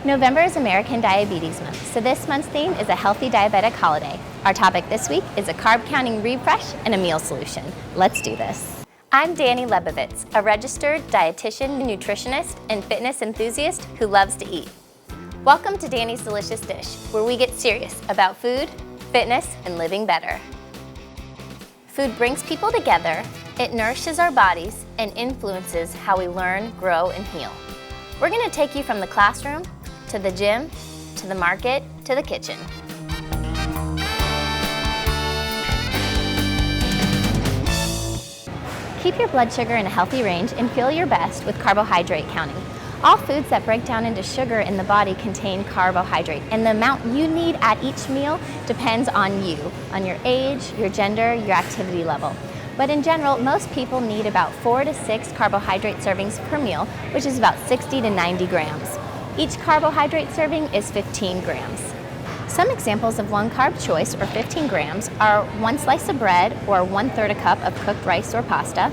November is American Diabetes Month, so this month's theme is a healthy diabetic holiday. Our topic this week is a carb-counting refresh and a meal solution. Let's do this. I'm Dani Lebovitz, a registered dietitian, nutritionist, and fitness enthusiast who loves to eat. Welcome to Dani's Delicious Dish, where we get serious about food, fitness, and living better. Food brings people together, it nourishes our bodies, and influences how we learn, grow, and heal. We're going to take you from the classroom, to the gym, to the market, to the kitchen. Keep your blood sugar in a healthy range and feel your best with carbohydrate counting. All foods that break down into sugar in the body contain carbohydrate, and the amount you need at each meal depends on you, on your age, your gender, your activity level. But in general, most people need about 4 to 6 carbohydrate servings per meal, which is about 60 to 90 grams. Each carbohydrate serving is 15 grams. Some examples of one carb choice, or 15 grams, are 1 slice of bread, or 1/3 a cup of cooked rice or pasta,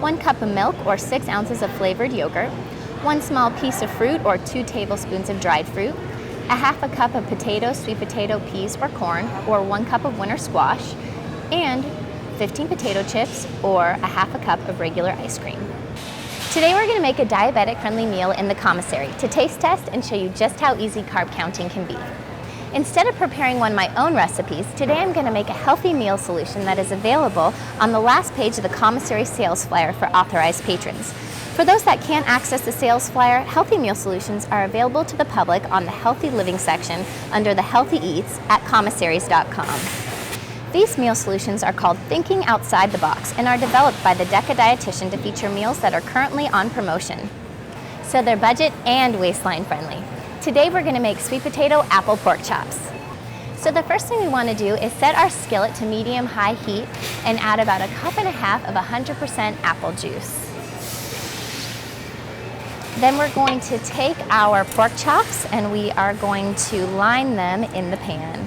1 cup of milk, or 6 ounces of flavored yogurt, 1 small piece of fruit, or 2 tablespoons of dried fruit, 1/2 cup of potatoes, sweet potato, peas, or corn, or 1 cup of winter squash, and 15 potato chips, or 1/2 cup of regular ice cream. Today we're going to make a diabetic-friendly meal in the commissary to taste test and show you just how easy carb counting can be. Instead of preparing one of my own recipes, today I'm going to make a healthy meal solution that is available on the last page of the commissary sales flyer for authorized patrons. For those that can't access the sales flyer, healthy meal solutions are available to the public on the Healthy Living section under the Healthy Eats at commissaries.com. These meal solutions are called Thinking Outside the Box and are developed by the DeCA dietitian to feature meals that are currently on promotion. So they're budget and waistline friendly. Today we're going to make sweet potato apple pork chops. So the first thing we want to do is set our skillet to medium-high heat and add about 1.5 cups of 100% apple juice. Then we're going to take our pork chops and we are going to line them in the pan.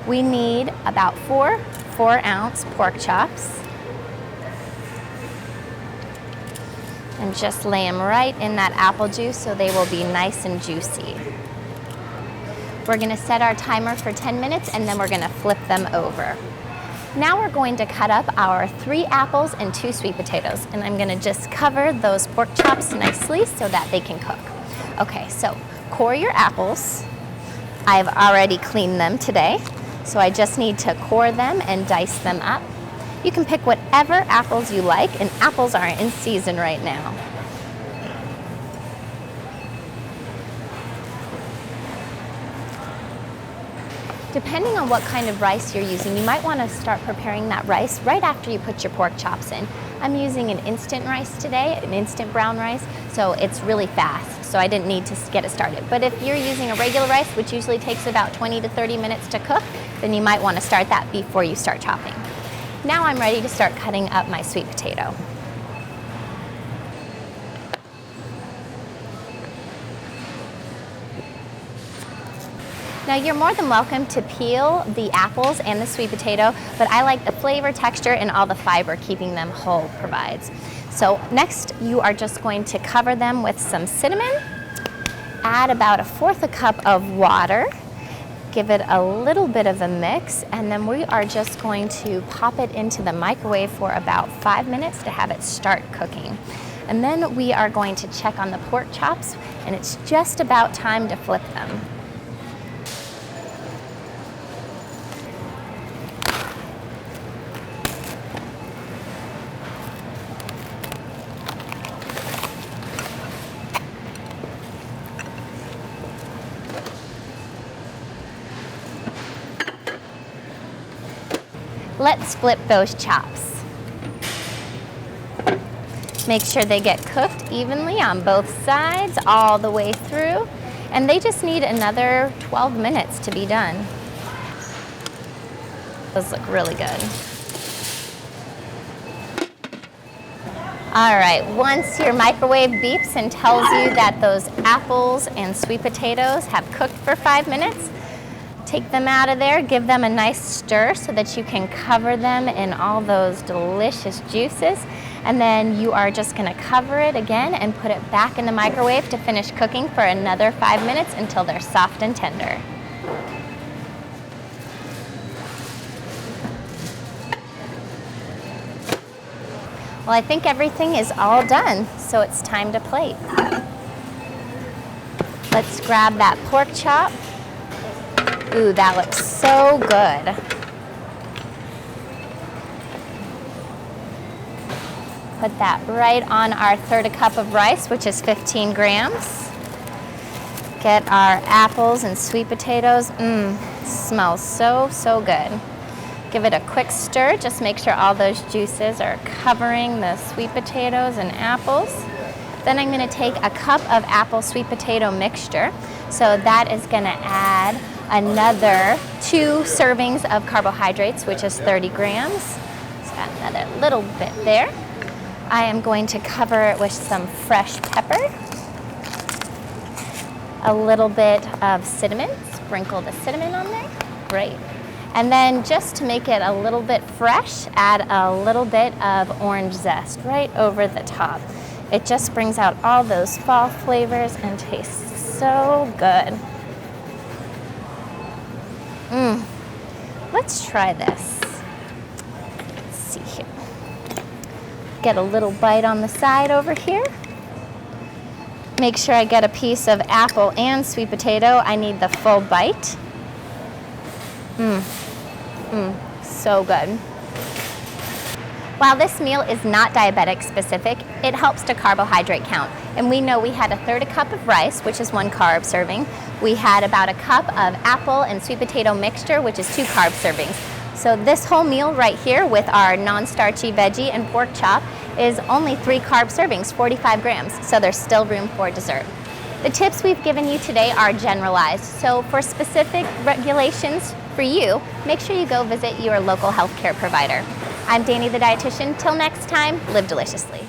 We need about 4 4-ounce pork chops. And just lay them right in that apple juice so they will be nice and juicy. We're going to set our timer for 10 minutes and then we're going to flip them over. Now we're going to cut up our 3 apples and 2 sweet potatoes, and I'm going to just cover those pork chops nicely so that they can cook. Okay, so core your apples. I've already cleaned them today, so I just need to core them and dice them up. You can pick whatever apples you like, and apples are in season right now. Depending on what kind of rice you're using, you might want to start preparing that rice right after you put your pork chops in. I'm using an instant rice today, an instant brown rice, so it's really fast, so I didn't need to get it started. But if you're using a regular rice, which usually takes about 20 to 30 minutes to cook, then you might want to start that before you start chopping. Now I'm ready to start cutting up my sweet potato. Now you're more than welcome to peel the apples and the sweet potato, but I like the flavor, texture, and all the fiber keeping them whole provides. So next you are just going to cover them with some cinnamon, add about 1/4 cup of water, give it a little bit of a mix, and then we are just going to pop it into the microwave for about 5 minutes to have it start cooking. And then we are going to check on the pork chops, and it's just about time to flip them. Let's flip those chops. Make sure they get cooked evenly on both sides all the way through, and they just need another 12 minutes to be done. Those look really good. All right, once your microwave beeps and tells you that those apples and sweet potatoes have cooked for 5 minutes, take them out of there, give them a nice stir so that you can cover them in all those delicious juices. And then you are just gonna cover it again and put it back in the microwave to finish cooking for another 5 minutes until they're soft and tender. Well, I think everything is all done, so it's time to plate. Let's grab that pork chop. Ooh, that looks so good. Put that right on our 1/3 cup of rice, which is 15 grams. Get our apples and sweet potatoes. Smells so, so good. Give it a quick stir, just make sure all those juices are covering the sweet potatoes and apples. Then I'm gonna take a cup of apple sweet potato mixture. So that is gonna add another 2 servings of carbohydrates, which is 30 grams. So got another little bit there. I am going to cover it with some fresh pepper, a little bit of cinnamon, sprinkle the cinnamon on there, great. And then just to make it a little bit fresh, add a little bit of orange zest right over the top. It just brings out all those fall flavors and tastes so good. Let's try this. Let's see here. Get a little bite on the side over here. Make sure I get a piece of apple and sweet potato. I need the full bite. So good. While this meal is not diabetic specific, it helps to carbohydrate count. And we know we had a 1/3 cup of rice, which is 1 carb serving. We had about a cup of apple and sweet potato mixture, which is 2 carb servings. So this whole meal right here with our non-starchy veggie and pork chop is only 3 carb servings, 45 grams. So there's still room for dessert. The tips we've given you today are generalized. So for specific regulations for you, make sure you go visit your local healthcare provider. I'm Dani the dietitian. Till next time, live deliciously.